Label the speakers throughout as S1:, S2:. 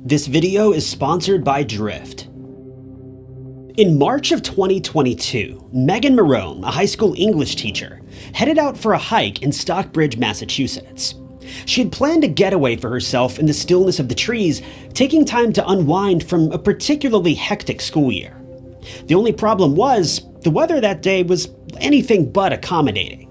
S1: This video is sponsored by Drift. In March of 2022, Meghan Marohn, a high school English teacher, headed out for a hike in Stockbridge, Massachusetts. She had planned a getaway for herself in the stillness of the trees, taking time to unwind from a particularly hectic school year. The only problem was, the weather that day was anything but accommodating.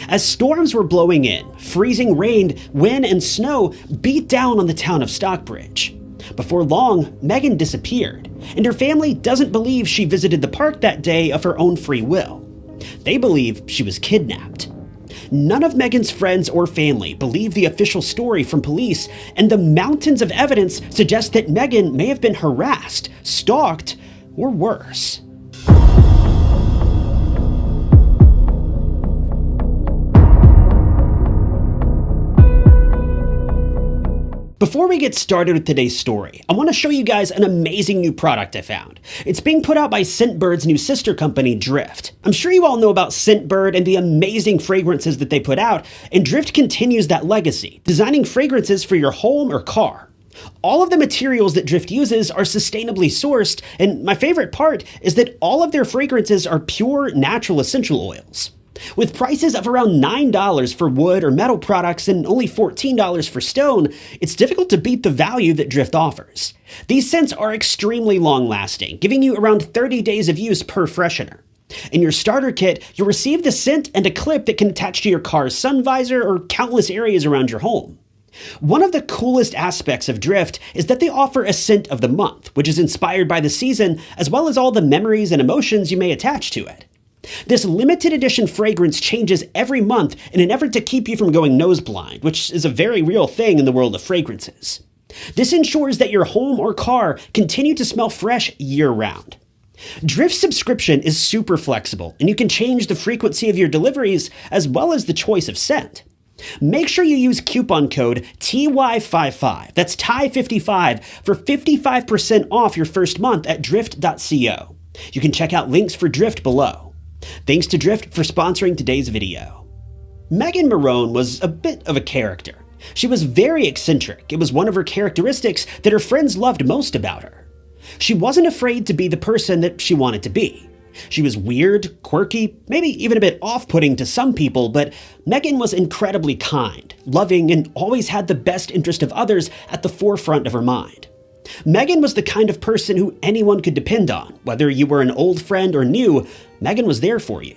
S1: As storms were blowing in, freezing rain, wind, and snow beat down on the town of Stockbridge. Before long, Meghan disappeared, and her family doesn't believe she visited the park that day of her own free will. They believe she was kidnapped. None of Meghan's friends or family believe the official story from police, and the mountains of evidence suggest that Meghan may have been harassed, stalked, or worse. Before we get started with today's story, I want to show you guys an amazing new product I found. It's being put out by Scentbird's new sister company, Drift. I'm sure you all know about Scentbird and the amazing fragrances that they put out, and Drift continues that legacy, designing fragrances for your home or car. All of the materials that Drift uses are sustainably sourced, and my favorite part is that all of their fragrances are pure, natural essential oils. With prices of around $9 for wood or metal products and only $14 for stone, it's difficult to beat the value that Drift offers. These scents are extremely long-lasting, giving you around 30 days of use per freshener. In your starter kit, you'll receive the scent and a clip that can attach to your car's sun visor or countless areas around your home. One of the coolest aspects of Drift is that they offer a scent of the month, which is inspired by the season, as well as all the memories and emotions you may attach to it. This limited edition fragrance changes every month in an effort to keep you from going nose blind, which is a very real thing in the world of fragrances. This ensures that your home or car continue to smell fresh year-round. Drift's subscription is super flexible, and you can change the frequency of your deliveries as well as the choice of scent. Make sure you use coupon code TY55, that's TY55, for 55% off your first month at drift.co. You can check out links for Drift below. Thanks to Drift for sponsoring today's video. Meghan Marohn was a bit of a character. She was very eccentric. It was one of her characteristics that her friends loved most about her. She wasn't afraid to be the person that she wanted to be. She was weird, quirky, maybe even a bit off-putting to some people, but Meghan was incredibly kind, loving, and always had the best interest of others at the forefront of her mind. Meghan was the kind of person who anyone could depend on. Whether you were an old friend or new, Meghan was there for you.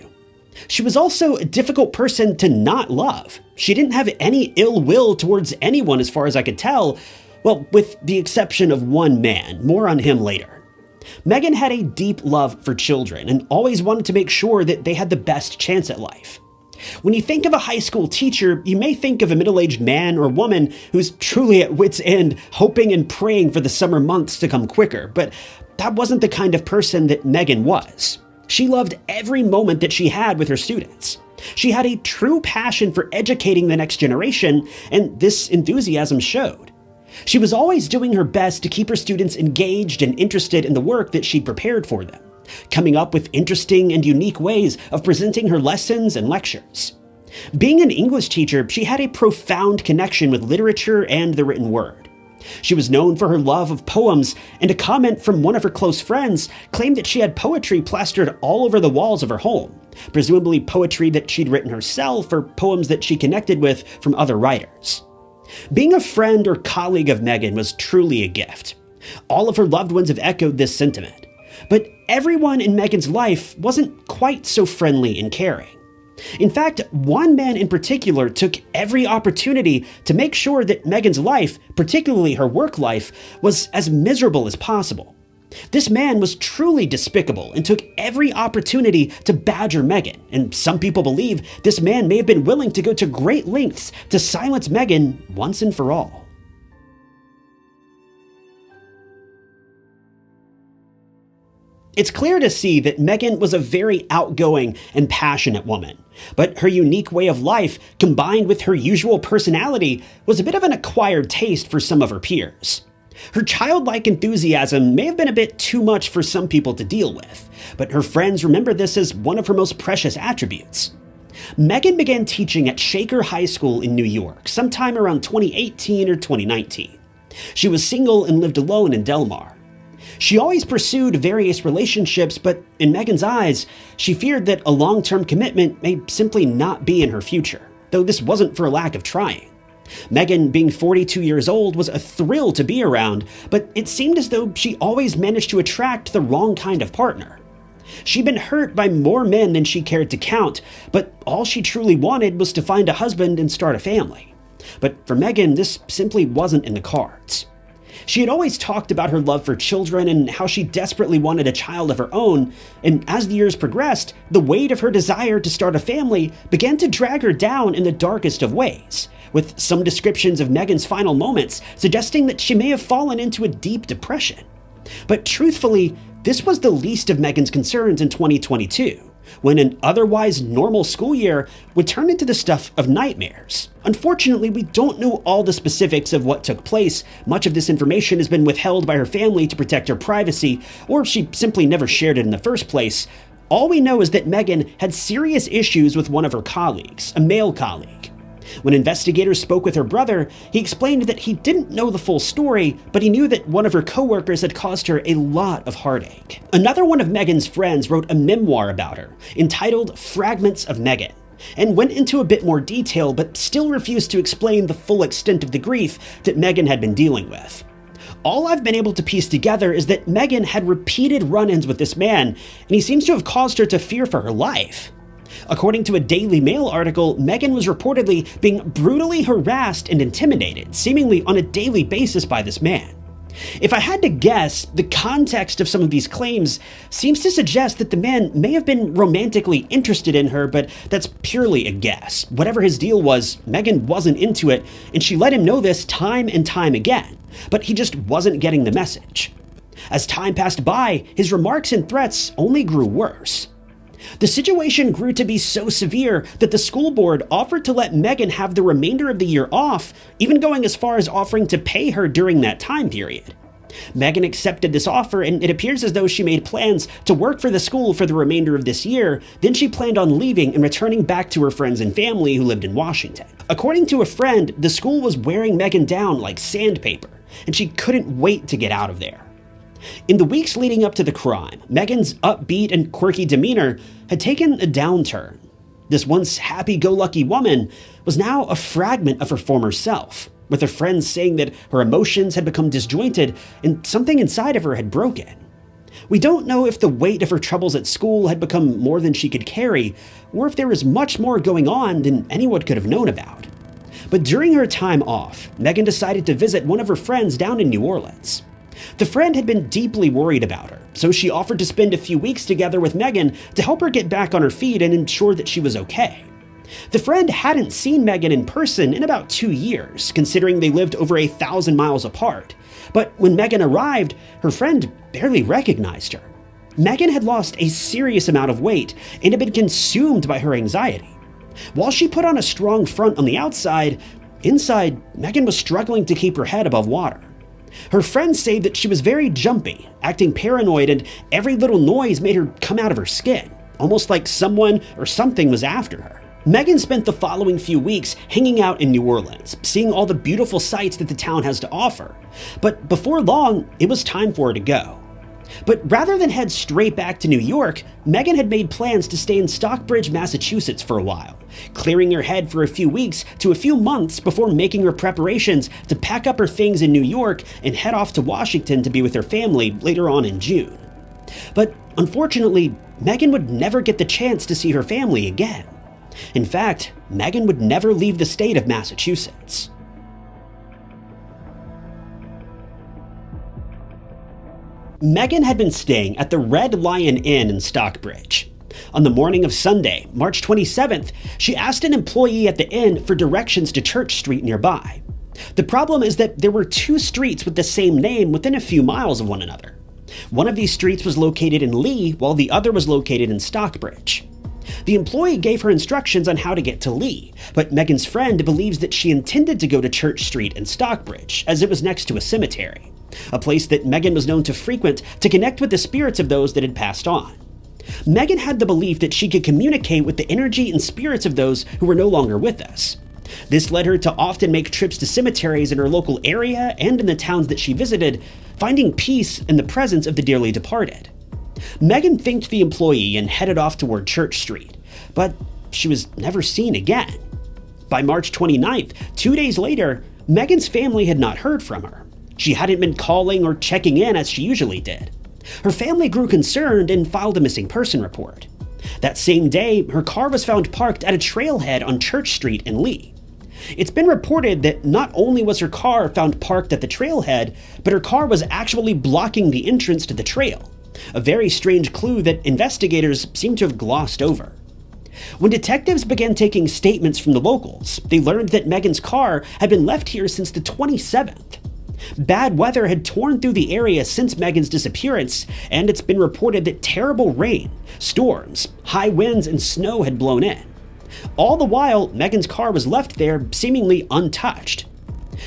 S1: She was also a difficult person to not love. She didn't have any ill will towards anyone as far as I could tell, well, with the exception of one man. More on him later. Meghan had a deep love for children and always wanted to make sure that they had the best chance at life. When you think of a high school teacher, you may think of a middle-aged man or woman who's truly at wit's end, hoping and praying for the summer months to come quicker, but that wasn't the kind of person that Meghan was. She loved every moment that she had with her students. She had a true passion for educating the next generation, and this enthusiasm showed. She was always doing her best to keep her students engaged and interested in the work that she'd prepared for them, coming up with interesting and unique ways of presenting her lessons and lectures. Being an English teacher, she had a profound connection with literature and the written word. She was known for her love of poems, and a comment from one of her close friends claimed that she had poetry plastered all over the walls of her home, presumably poetry that she'd written herself or poems that she connected with from other writers. Being a friend or colleague of Meghan was truly a gift. All of her loved ones have echoed this sentiment. But everyone in Meghan's life wasn't quite so friendly and caring. In fact, one man in particular took every opportunity to make sure that Meghan's life, particularly her work life, was as miserable as possible. This man was truly despicable and took every opportunity to badger Meghan, and some people believe this man may have been willing to go to great lengths to silence Meghan once and for all. It's clear to see that Meghan was a very outgoing and passionate woman, but her unique way of life, combined with her usual personality, was a bit of an acquired taste for some of her peers. Her childlike enthusiasm may have been a bit too much for some people to deal with, but her friends remember this as one of her most precious attributes. Meghan began teaching at Shaker High School in New York sometime around 2018 or 2019. She was single and lived alone in Delmar. She always pursued various relationships, but in Meghan's eyes, she feared that a long-term commitment may simply not be in her future, though this wasn't for a lack of trying. Meghan, being 42 years old, was a thrill to be around, but it seemed as though she always managed to attract the wrong kind of partner. She'd been hurt by more men than she cared to count, but all she truly wanted was to find a husband and start a family. But for Meghan, this simply wasn't in the cards. She had always talked about her love for children and how she desperately wanted a child of her own, and as the years progressed, the weight of her desire to start a family began to drag her down in the darkest of ways, with some descriptions of Meghan's final moments suggesting that she may have fallen into a deep depression. But truthfully, this was the least of Meghan's concerns in 2022, when an otherwise normal school year would turn into the stuff of nightmares. Unfortunately, we don't know all the specifics of what took place. Much of this information has been withheld by her family to protect her privacy, or she simply never shared it in the first place. All we know is that Meghan had serious issues with one of her colleagues, a male colleague. When investigators spoke with her brother, he explained that he didn't know the full story, but he knew that one of her coworkers had caused her a lot of heartache. Another one of Meghan's friends wrote a memoir about her, entitled Fragments of Meghan, and went into a bit more detail, but still refused to explain the full extent of the grief that Meghan had been dealing with. All I've been able to piece together is that Meghan had repeated run-ins with this man, and he seems to have caused her to fear for her life. According to a Daily Mail article, Meghan was reportedly being brutally harassed and intimidated, seemingly on a daily basis by this man. If I had to guess, the context of some of these claims seems to suggest that the man may have been romantically interested in her, but that's purely a guess. Whatever his deal was, Meghan wasn't into it, and she let him know this time and time again, but he just wasn't getting the message. As time passed by, his remarks and threats only grew worse. The situation grew to be so severe that the school board offered to let Meghan have the remainder of the year off, even going as far as offering to pay her during that time period. Meghan accepted this offer, and it appears as though she made plans to work for the school for the remainder of this year. Then she planned on leaving and returning back to her friends and family who lived in Washington. According to a friend, the school was wearing Meghan down like sandpaper, and she couldn't wait to get out of there. In the weeks leading up to the crime, Meghan's upbeat and quirky demeanor had taken a downturn. This once happy-go-lucky woman was now a fragment of her former self, with her friends saying that her emotions had become disjointed and something inside of her had broken. We don't know if the weight of her troubles at school had become more than she could carry, or if there was much more going on than anyone could have known about. But during her time off, Meghan decided to visit one of her friends down in New Orleans. The friend had been deeply worried about her, so she offered to spend a few weeks together with Meghan to help her get back on her feet and ensure that she was okay. The friend hadn't seen Meghan in person in about 2 years, considering they lived over 1,000 miles apart. But when Meghan arrived, her friend barely recognized her. Meghan had lost a serious amount of weight and had been consumed by her anxiety. While she put on a strong front on the outside, inside, Meghan was struggling to keep her head above water. Her friends say that she was very jumpy, acting paranoid, and every little noise made her come out of her skin, almost like someone or something was after her. Meghan spent the following few weeks hanging out in New Orleans, seeing all the beautiful sights that the town has to offer. But before long, it was time for her to go. But rather than head straight back to New York, Meghan had made plans to stay in Stockbridge, Massachusetts for a while, clearing her head for a few weeks to a few months before making her preparations to pack up her things in New York and head off to Washington to be with her family later on in June. But unfortunately, Meghan would never get the chance to see her family again. In fact, Meghan would never leave the state of Massachusetts. Meghan had been staying at the Red Lion Inn in Stockbridge. On the morning of Sunday, March 27th, she asked an employee at the inn for directions to Church Street nearby. The problem is that there were 2 streets with the same name within a few miles of one another. One of these streets was located in Lee, while the other was located in Stockbridge. The employee gave her instructions on how to get to Lee, but Meghan's friend believes that she intended to go to Church Street in Stockbridge, as it was next to a cemetery, a place that Meghan was known to frequent to connect with the spirits of those that had passed on. Meghan had the belief that she could communicate with the energy and spirits of those who were no longer with us. This led her to often make trips to cemeteries in her local area and in the towns that she visited, finding peace in the presence of the dearly departed. Meghan thanked the employee and headed off toward Church Street, but she was never seen again. By March 29th, 2 days later, Meghan's family had not heard from her. She hadn't been calling or checking in as she usually did. Her family grew concerned and filed a missing person report. That same day, her car was found parked at a trailhead on Church Street in Lee. It's been reported that not only was her car found parked at the trailhead, but her car was actually blocking the entrance to the trail, a very strange clue that investigators seem to have glossed over. When detectives began taking statements from the locals, they learned that Meghan's car had been left here since the 27th. Bad weather had torn through the area since Meghan's disappearance, and it's been reported that terrible rain, storms, high winds, and snow had blown in. All the while, Meghan's car was left there seemingly untouched.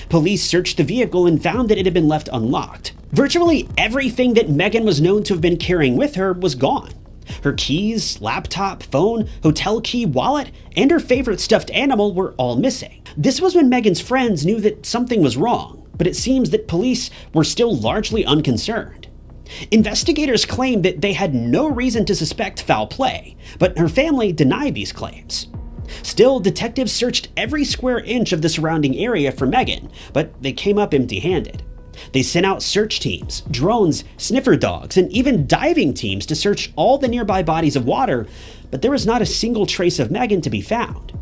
S1: Police searched the vehicle and found that it had been left unlocked. Virtually everything that Meghan was known to have been carrying with her was gone. Her keys, laptop, phone, hotel key, wallet, and her favorite stuffed animal were all missing. This was when Meghan's friends knew that something was wrong, but it seems that police were still largely unconcerned. Investigators claimed that they had no reason to suspect foul play, but her family denied these claims. Still, detectives searched every square inch of the surrounding area for Meghan, but they came up empty-handed. They sent out search teams, drones, sniffer dogs, and even diving teams to search all the nearby bodies of water, but there was not a single trace of Meghan to be found.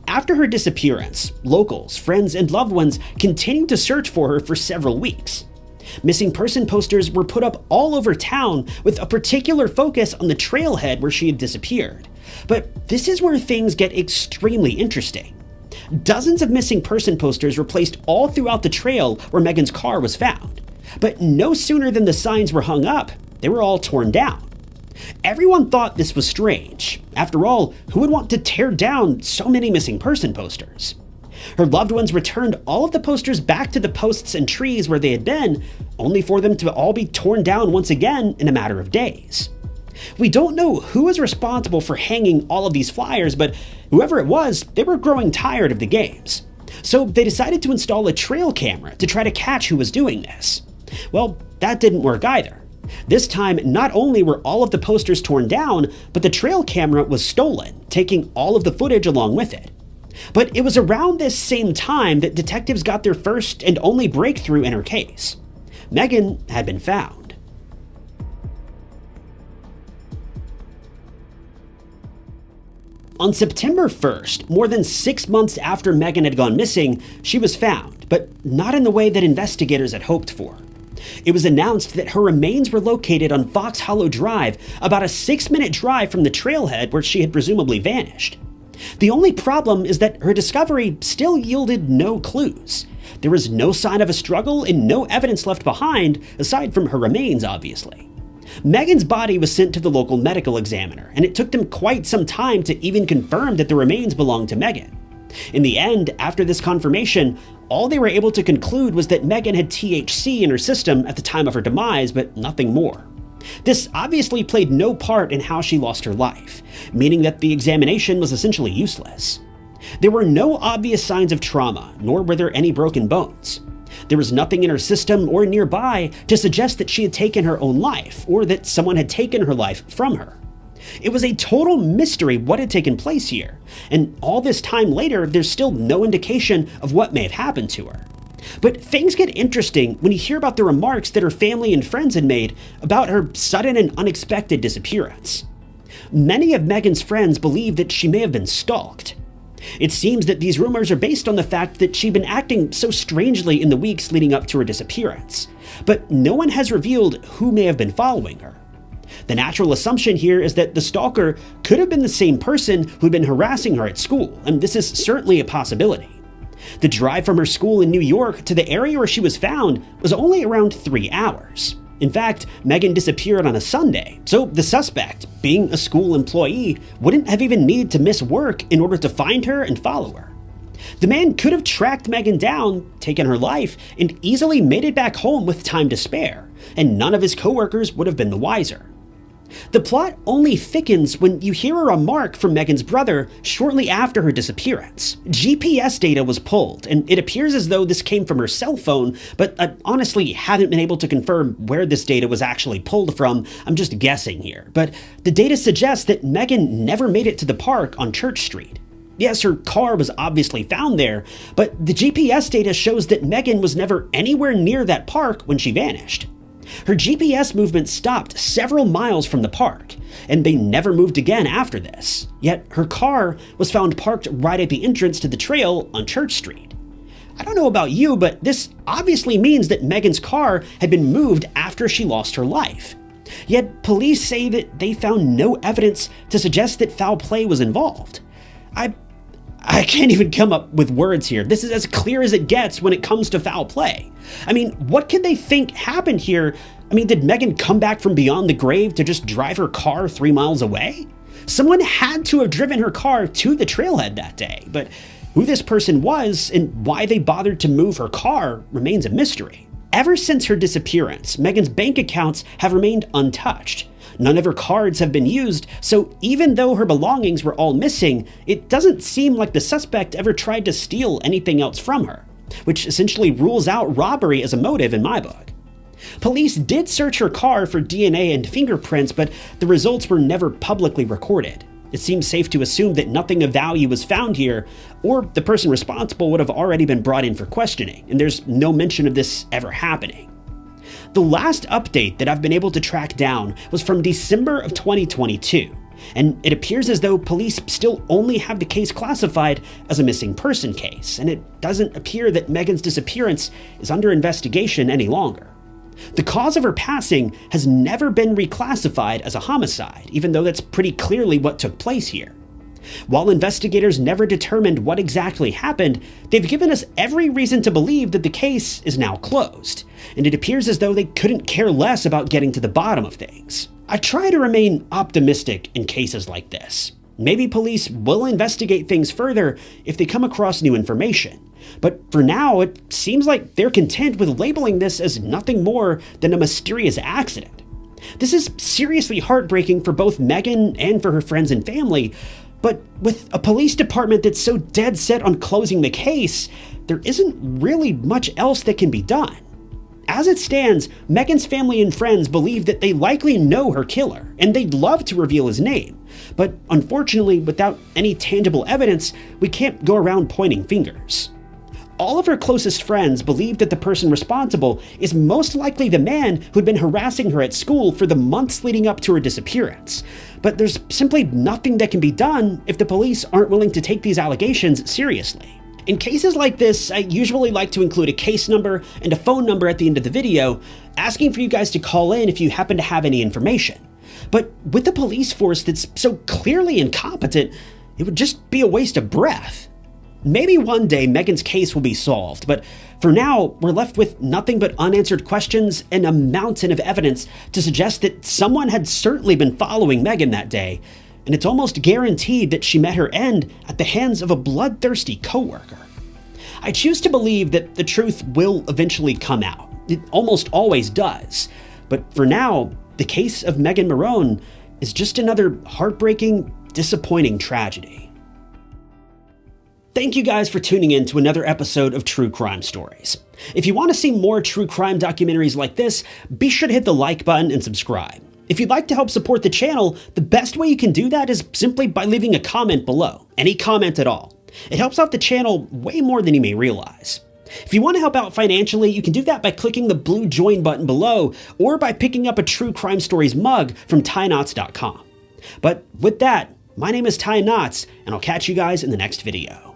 S1: After her disappearance, locals, friends, and loved ones continued to search for her for several weeks. Missing person posters were put up all over town with a particular focus on the trailhead where she had disappeared. But this is where things get extremely interesting. Dozens of missing person posters were placed all throughout the trail where Meghan's car was found. But no sooner than the signs were hung up, they were all torn down. Everyone thought this was strange. After all, who would want to tear down so many missing person posters? Her loved ones returned all of the posters back to the posts and trees where they had been, only for them to all be torn down once again in a matter of days. We don't know who is responsible for hanging all of these flyers, but whoever it was, they were growing tired of the games. So they decided to install a trail camera to try to catch who was doing this. Well, that didn't work either. This time, not only were all of the posters torn down, but the trail camera was stolen, taking all of the footage along with it. But it was around this same time that detectives got their first and only breakthrough in her case. Meghan had been found. On September 1st, more than 6 months after Meghan had gone missing, she was found, but not in the way that investigators had hoped for. It was announced that her remains were located on Fox Hollow Drive, about a 6-minute drive from the trailhead where she had presumably vanished. The only problem is that her discovery still yielded no clues. There was no sign of a struggle and no evidence left behind, aside from her remains, obviously. Meghan's body was sent to the local medical examiner, and it took them quite some time to even confirm that the remains belonged to Meghan. In the end, after this confirmation, all they were able to conclude was that Meghan had THC in her system at the time of her demise, but nothing more. This obviously played no part in how she lost her life, meaning that the examination was essentially useless. There were no obvious signs of trauma, nor were there any broken bones. There was nothing in her system or nearby to suggest that she had taken her own life, or that someone had taken her life from her. It was a total mystery what had taken place here, and all this time later, there's still no indication of what may have happened to her. But things get interesting when you hear about the remarks that her family and friends had made about her sudden and unexpected disappearance. Many of Meghan's friends believe that she may have been stalked. It seems that these rumors are based on the fact that she'd been acting so strangely in the weeks leading up to her disappearance, but no one has revealed who may have been following her. The natural assumption here is that the stalker could have been the same person who'd been harassing her at school, and this is certainly a possibility. The drive from her school in New York to the area where she was found was only around 3 hours. In fact, Meghan disappeared on a Sunday, so the suspect, being a school employee, wouldn't have even needed to miss work in order to find her and follow her. The man could have tracked Meghan down, taken her life, and easily made it back home with time to spare, and none of his coworkers would have been the wiser. The plot only thickens when you hear a remark from Meghan's brother shortly after her disappearance. GPS data was pulled, and it appears as though this came from her cell phone, but I honestly haven't been able to confirm where this data was actually pulled from. I'm just guessing here. But the data suggests that Meghan never made it to the park on Church Street. Yes, her car was obviously found there, but the GPS data shows that Meghan was never anywhere near that park when she vanished. Her GPS movement stopped several miles from the park, and they never moved again after this. Yet her car was found parked right at the entrance to the trail on Church Street. I don't know about you, but this obviously means that Meghan's car had been moved after she lost her life. Yet police say that they found no evidence to suggest that foul play was involved. I can't even come up with words here. This is as clear as it gets when it comes to foul play. I mean, what could they think happened here? I mean, did Meghan come back from beyond the grave to just drive her car 3 miles away? Someone had to have driven her car to the trailhead that day, but who this person was and why they bothered to move her car remains a mystery. Ever since her disappearance, Meghan's bank accounts have remained untouched. None of her cards have been used, so even though her belongings were all missing, it doesn't seem like the suspect ever tried to steal anything else from her, which essentially rules out robbery as a motive in my book. Police did search her car for DNA and fingerprints, but the results were never publicly recorded. It seems safe to assume that nothing of value was found here, or the person responsible would have already been brought in for questioning, and there's no mention of this ever happening. The last update that I've been able to track down was from December of 2022, and it appears as though police still only have the case classified as a missing person case, and it doesn't appear that Meghan's disappearance is under investigation any longer. The cause of her passing has never been reclassified as a homicide, even though that's pretty clearly what took place here. While investigators never determined what exactly happened, they've given us every reason to believe that the case is now closed, and it appears as though they couldn't care less about getting to the bottom of things. I try to remain optimistic in cases like this. Maybe police will investigate things further if they come across new information, but for now it seems like they're content with labeling this as nothing more than a mysterious accident. This is seriously heartbreaking for both Meghan and for her friends and family, but with a police department that's so dead set on closing the case, there isn't really much else that can be done. As it stands, Meghan's family and friends believe that they likely know her killer, and they'd love to reveal his name. But unfortunately, without any tangible evidence, we can't go around pointing fingers. All of her closest friends believe that the person responsible is most likely the man who'd been harassing her at school for the months leading up to her disappearance. But there's simply nothing that can be done if the police aren't willing to take these allegations seriously. In cases like this, I usually like to include a case number and a phone number at the end of the video, asking for you guys to call in if you happen to have any information. But with a police force that's so clearly incompetent, it would just be a waste of breath. Maybe one day Meghan's case will be solved, but for now, we're left with nothing but unanswered questions and a mountain of evidence to suggest that someone had certainly been following Meghan that day, and it's almost guaranteed that she met her end at the hands of a bloodthirsty coworker. I choose to believe that the truth will eventually come out. It almost always does. But for now, the case of Meghan Marohn is just another heartbreaking, disappointing tragedy. Thank you guys for tuning in to another episode of True Crime Stories. If you want to see more true crime documentaries like this, be sure to hit the like button and subscribe. If you'd like to help support the channel, the best way you can do that is simply by leaving a comment below. Any comment at all. It helps out the channel way more than you may realize. If you want to help out financially, you can do that by clicking the blue join button below or by picking up a True Crime Stories mug from TyKnots.com. But with that, my name is Ty Knots, and I'll catch you guys in the next video.